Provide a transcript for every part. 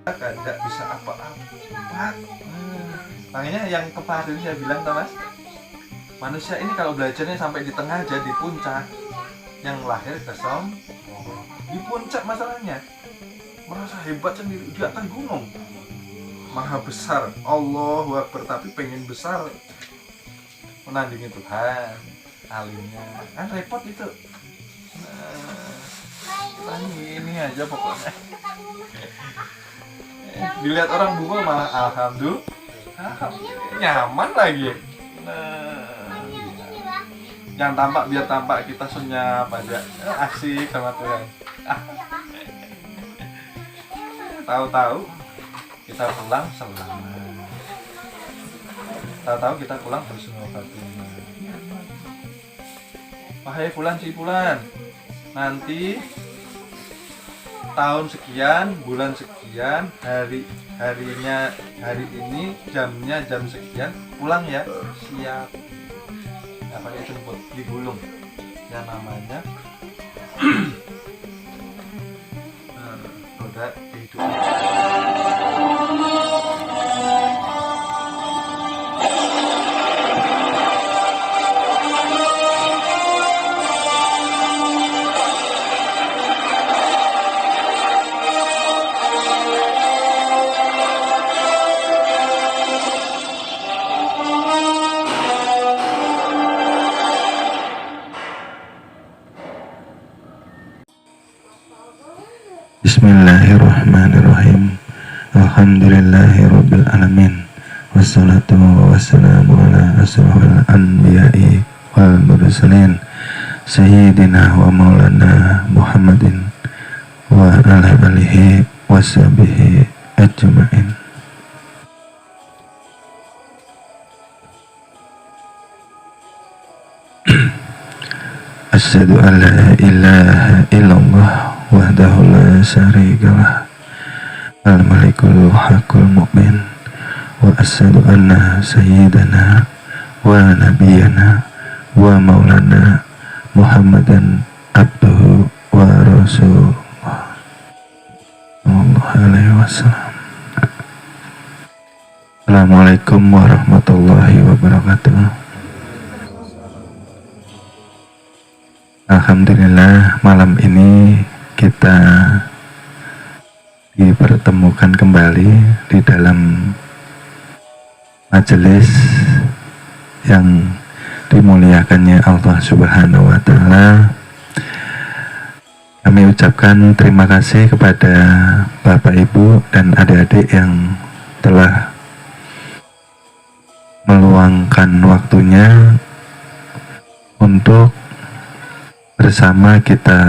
nggak bisa apa-apa. Makanya yang kemarin saya bilang tuh mas, manusia ini kalau belajarnya sampai di tengah aja, di puncak, yang lahir kesom di puncak masalahnya, merasa hebat sendiri di atas gunung, maha besar, Allahu Akbar, tapi pengen besar menandingi Tuhan alimnya, kan repot itu. Nah, ini aja pokoknya. Dilihat orang bunga malah alhamdulillah nyaman lagi. Yang tampak biar tampak kita senyap aja, asik sama Tuhan. Tahu-tahu kita pulang selamat. Tahu-tahu kita pulang bersama Fatimah. Wahai Fulan si Fulan, nanti tahun sekian, bulan sekian, hari ini jamnya jam sekian, pulang ya. Siap. Nggak pakai jemput, digulung. Yang namanya roda kehidupan. Bismillahirrahmanirrahim. Alhamdulillahirabbil alamin. Wassalatu wassalamu ala asrofil anbiya'i wal mursalin sayyidina wa maulana Muhammadin wa ala alihi washabihi ajma'in. Asyhadu an la ilaha illallah wahdahu la syarikalah al-malikul haqqul mu'min wa asyhadu anna sayyidana wa nabiyana wa maulana Muhammadan abduhu wa rasuluh sallallahu alaihi wasallam. Assalamualaikum warahmatullahi wabarakatuh. Alhamdulillah, malam ini kita dipertemukan kembali di dalam majelis yang dimuliakannya Allah Subhanahu wa Ta'ala. Kami ucapkan terima kasih kepada Bapak Ibu dan adik-adik yang telah meluangkan waktunya untuk bersama kita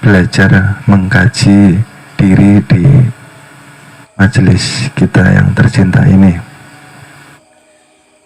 belajar mengkaji diri di majelis kita yang tercinta ini.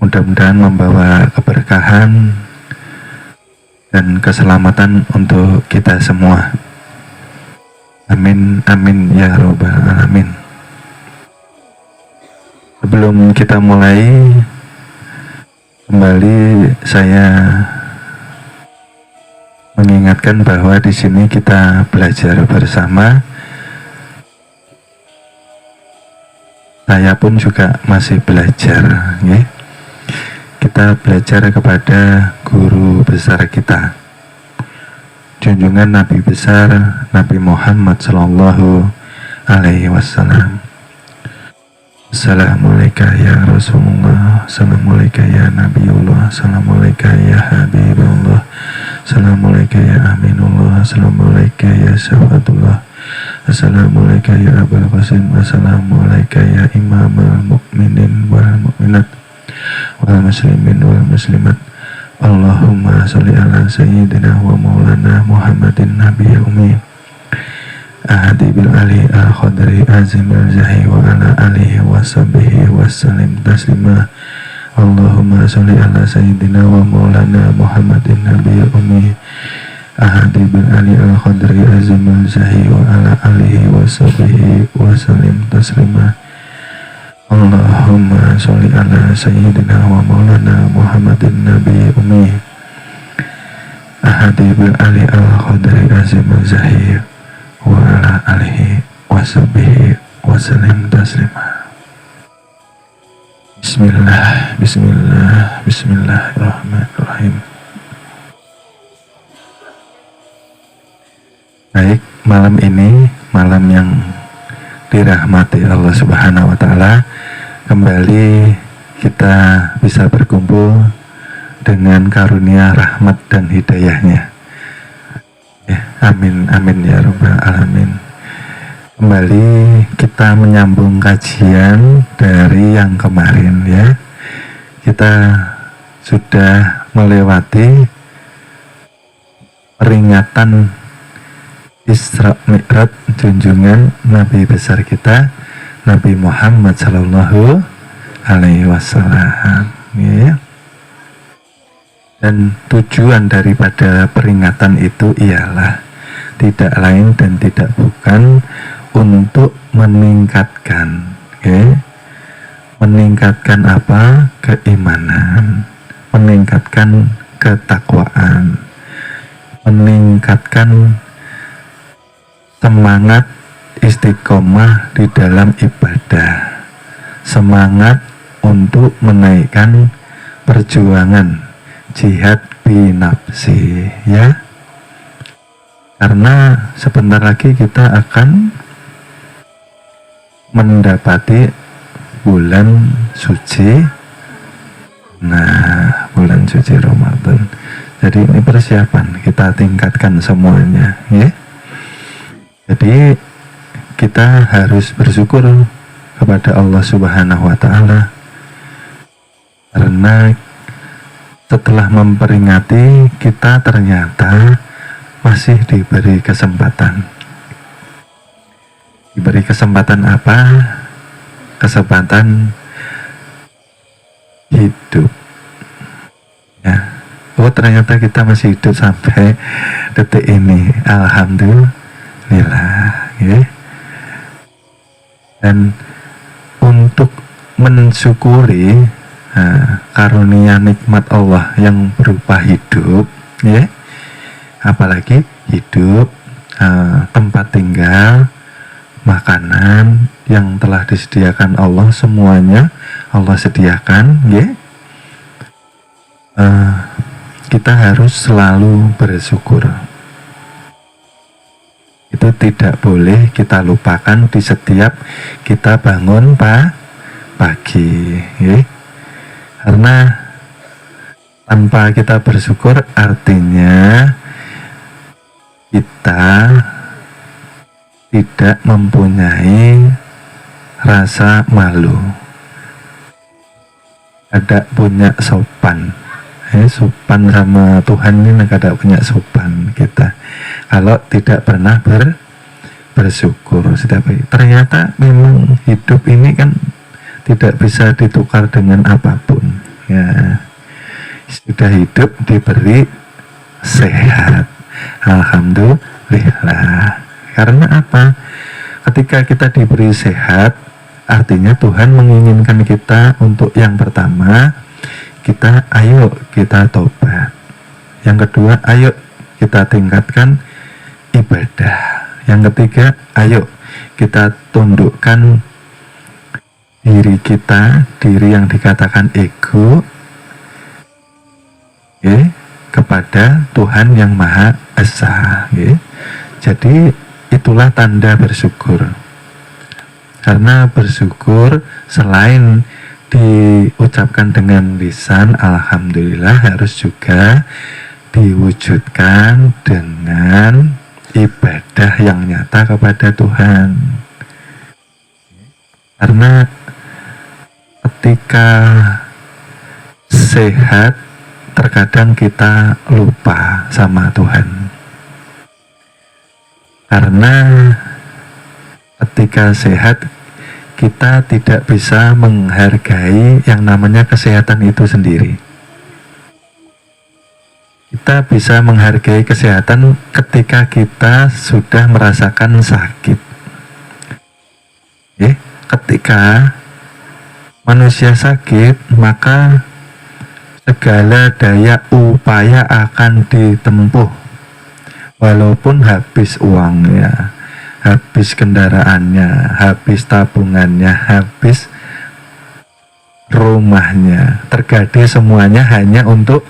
Mudah-mudahan membawa keberkahan dan keselamatan untuk kita semua. Amin, amin ya robbal alamin. Sebelum kita mulai, kembali saya mengingatkan bahwa di sini kita belajar bersama. Saya pun juga masih belajar, ya. Kita belajar kepada guru besar kita, junjungan Nabi besar Nabi Muhammad Sallallahu Alaihi Wasallam. Assalamualaikum ya Rasulullah, Assalamualaikum ya Nabiullah, Assalamualaikum ya Habibullah, Assalamualaikum ya Aminullah, Assalamualaikum ya Syafatullah, Assalamualaikum ya Abul Qasim, Assalamualaikum ya Imamul Mukminin wal Mukminat wal Muslimin wal Muslimat. Allahumma sholli ala Sayyidina wa Maulana Muhammadin Nabi Ummi Ahadi bil Ali al-Khadri azim al-Zahi wa ala alihi wa sahbihi wa salim taslima. Allahumma sholli ala Sayyidina wa Maulana Muhammadin Nabi Ummi Ahadi bil Ali al-Khadri azim al-Zahi wa ala alihi wa sahbihi wa salim taslima. Allahumma sholli ala Sayyidina wa Maulana Muhammadin Nabi Ummi Ahadi bil Ali al-Khadri azim al-Zahi wa ala alihi wa sahbihi wa wa sallim taslima. Bismillahirrahmanirrahim. Baik, malam ini malam yang dirahmati Allah Subhanahu wa taala, kembali kita bisa berkumpul dengan karunia rahmat dan hidayahnya. Ya, amin amin ya rabbal alamin. Kembali kita menyambung kajian dari yang kemarin ya. Kita sudah melewati peringatan Isra Mi'raj junjungan Nabi besar kita Nabi Muhammad Sallallahu Alaihi Wasallam ya. Dan tujuan daripada peringatan itu ialah tidak lain dan tidak bukan untuk meningkatkan meningkatkan apa? Keimanan, meningkatkan ketakwaan, meningkatkan semangat istiqomah di dalam ibadah, semangat untuk menaikkan perjuangan jihad bi nafsi ya. Karena sebentar lagi kita akan mendapati bulan suci. Nah, bulan suci Ramadan. Jadi ini persiapan, kita tingkatkan semuanya ya. Jadi kita harus bersyukur kepada Allah Subhanahu wa taala karena setelah memperingati kita ternyata masih diberi kesempatan. Diberi kesempatan apa? Kesempatan hidup ya. Oh, ternyata kita masih hidup sampai detik ini. Alhamdulillah ya. Dan untuk mensyukuri karunia nikmat Allah yang berupa hidup ya, apalagi hidup, tempat tinggal, makanan yang telah disediakan Allah, semuanya Allah sediakan ya. Kita harus selalu bersyukur. Itu tidak boleh kita lupakan di setiap kita bangun pagi ya. Karena tanpa kita bersyukur artinya kita tidak mempunyai rasa malu, ada punya sopan sopan sama Tuhan ini, ada punya sopan kita kalau tidak pernah bersyukur. Ternyata memang hidup ini kan tidak bisa ditukar dengan apapun ya. Sudah hidup diberi sehat, alhamdulillah. Karena apa? Ketika kita diberi sehat, artinya Tuhan menginginkan kita untuk yang pertama, ayo kita tobat. Yang kedua, ayo kita tingkatkan ibadah. Yang ketiga, ayo kita tundukkan diri kita, diri yang dikatakan ego kepada Tuhan yang Maha Esa Jadi itulah tanda bersyukur. Karena bersyukur selain diucapkan dengan lisan alhamdulillah, harus juga diwujudkan dengan ibadah yang nyata kepada Tuhan. Karena ketika sehat terkadang kita lupa sama Tuhan. Karena ketika sehat kita tidak bisa menghargai yang namanya kesehatan itu sendiri. Kita bisa menghargai kesehatan ketika kita sudah merasakan sakit. Ketika manusia sakit, maka segala daya upaya akan ditempuh, walaupun habis uangnya, habis kendaraannya, habis tabungannya, habis rumahnya, tergade semuanya hanya untuk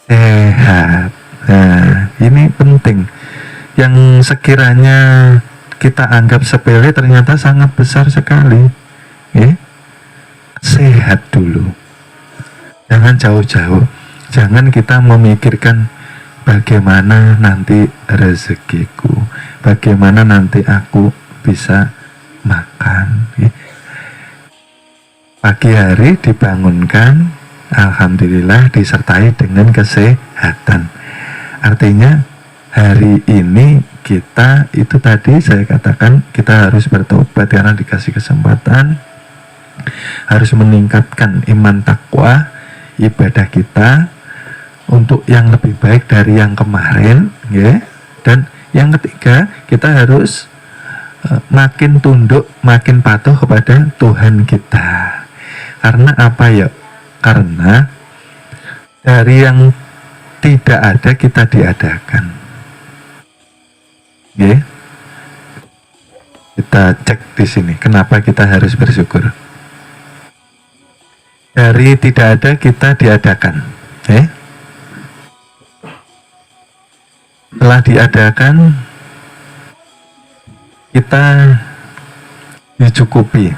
sehat. Nah, ini penting. Yang sekiranya kita anggap sepele ternyata sangat besar sekali. Sehat dulu. Jangan jauh-jauh. Jangan kita memikirkan bagaimana nanti rezekiku, bagaimana nanti aku bisa makan. Pagi hari dibangunkan, alhamdulillah disertai dengan kesehatan. Artinya hari ini kita itu tadi saya katakan kita harus bertobat karena dikasih kesempatan, harus meningkatkan iman takwa, ibadah kita untuk yang lebih baik dari yang kemarin, ya. Dan yang ketiga, kita harus makin tunduk, makin patuh kepada Tuhan kita. Karena apa ya? Karena dari yang tidak ada kita diadakan. Ya. Kita cek di sini, kenapa kita harus bersyukur? Dari tidak ada kita diadakan, ya. Setelah diadakan, kita dicukupi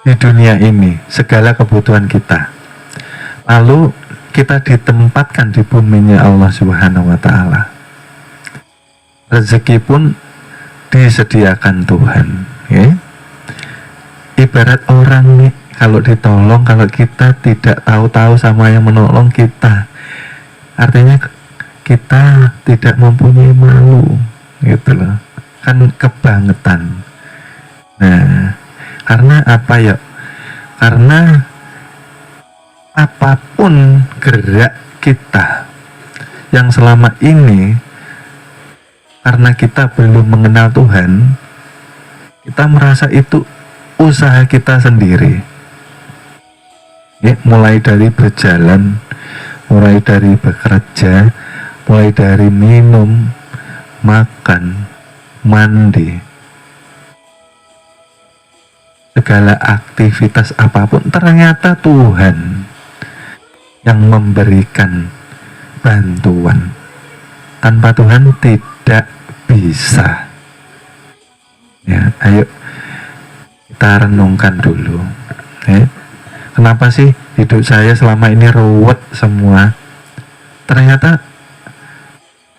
di dunia ini segala kebutuhan kita. Lalu kita ditempatkan di buminya Allah Subhanahu wa Ta'ala. Rezeki pun disediakan Tuhan, ya. Ibarat orang nih, kalau ditolong, kalau kita tidak tahu-tahu sama yang menolong kita, artinya kita tidak mempunyai malu, gitu loh. Kan kebangetan. Nah, karena apa ya? Karena apapun gerak kita yang selama ini, karena kita belum mengenal Tuhan, kita merasa itu usaha kita sendiri. Ya, mulai dari berjalan, mulai dari bekerja, mulai dari minum, makan, mandi, segala aktivitas apapun ternyata Tuhan yang memberikan bantuan. Tanpa Tuhan tidak bisa. Ya, ayo kita renungkan dulu. Kenapa sih hidup saya selama ini ruwet semua? Ternyata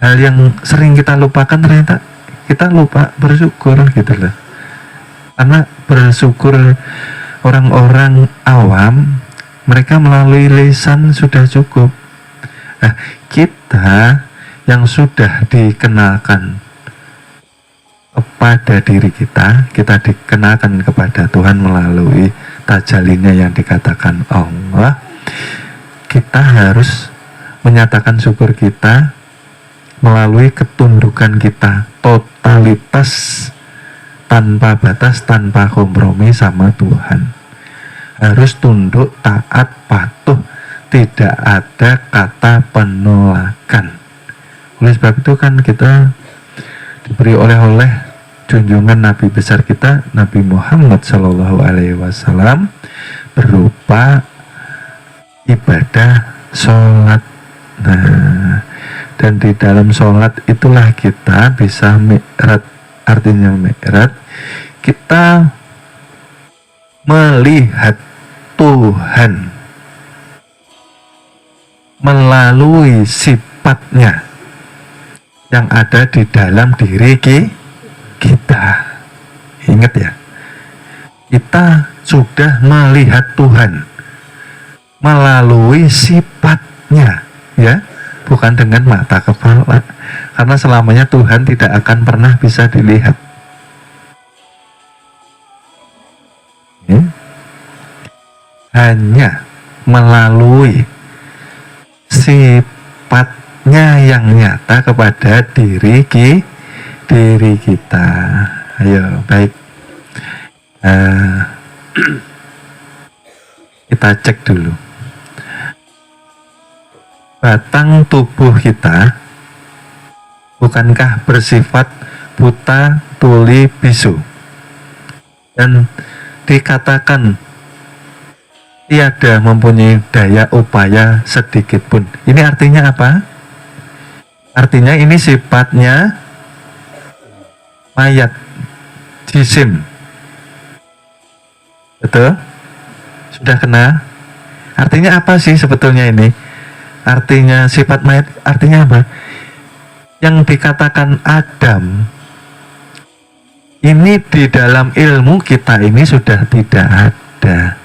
hal yang sering kita lupakan, ternyata kita lupa bersyukur, gitu loh. Karena bersyukur orang-orang awam, mereka melalui lisan sudah cukup. Nah, kita yang sudah dikenalkan kepada diri kita dikenalkan kepada Tuhan melalui tajallinya yang dikatakan Allah. Kita harus menyatakan syukur kita melalui ketundukan kita, totalitas, tanpa batas, tanpa kompromi sama Tuhan. Harus tunduk, taat, patuh, tidak ada kata penolakan. Oleh sebab itu kan kita diberi oleh junjungan Nabi besar kita, Nabi Muhammad SAW, berupa ibadah sholat. Nah, dan di dalam sholat itulah kita bisa mi'raj. Artinya mi'raj, kita melihat Tuhan melalui sifatnya yang ada di dalam diri kita. Ingat ya, kita sudah melihat Tuhan melalui sifatnya, ya, bukan dengan mata kepala, karena selamanya Tuhan tidak akan pernah bisa dilihat. Ya. Hanya melalui sifatnya yang nyata kepada diri kita. Ayo, baik. Kita cek dulu. Batang tubuh kita bukankah bersifat buta, tuli, bisu, dan dikatakan tiada mempunyai daya upaya sedikit pun. Ini artinya apa? Artinya ini sifatnya mayat, jisim. Betul? Sudah kena? Artinya apa sih sebetulnya ini? Artinya sifat mayat, artinya apa? Yang dikatakan Adam ini di dalam ilmu kita ini sudah tidak ada.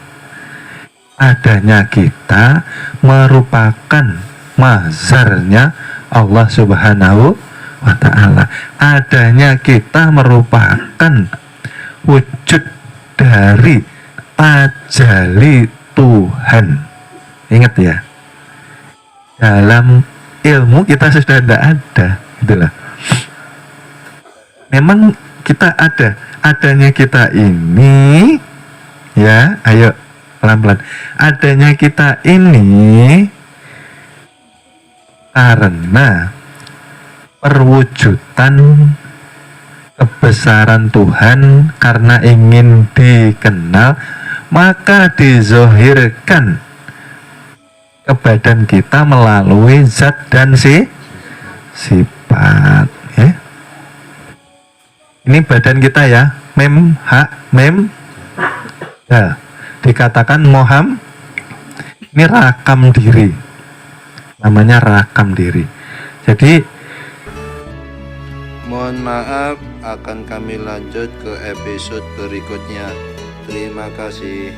Adanya kita merupakan mazharnya Allah Subhanahu wa ta'ala. Adanya kita merupakan wujud dari tajalli Tuhan. Ingat ya, dalam ilmu kita sudah tidak ada, itulah. Memang kita ada, adanya kita ini, ya, ayo pelan-pelan. Adanya kita ini karena perwujudan kebesaran Tuhan, karena ingin dikenal, maka dizohirkan ke badan kita melalui zat dan sifat, ya. Ini badan kita ya, mem, hak, mem, ya. Dikatakan moham, ini rakam diri, namanya rakam diri. Jadi mohon maaf, akan kami lanjut ke episode berikutnya. Terima kasih.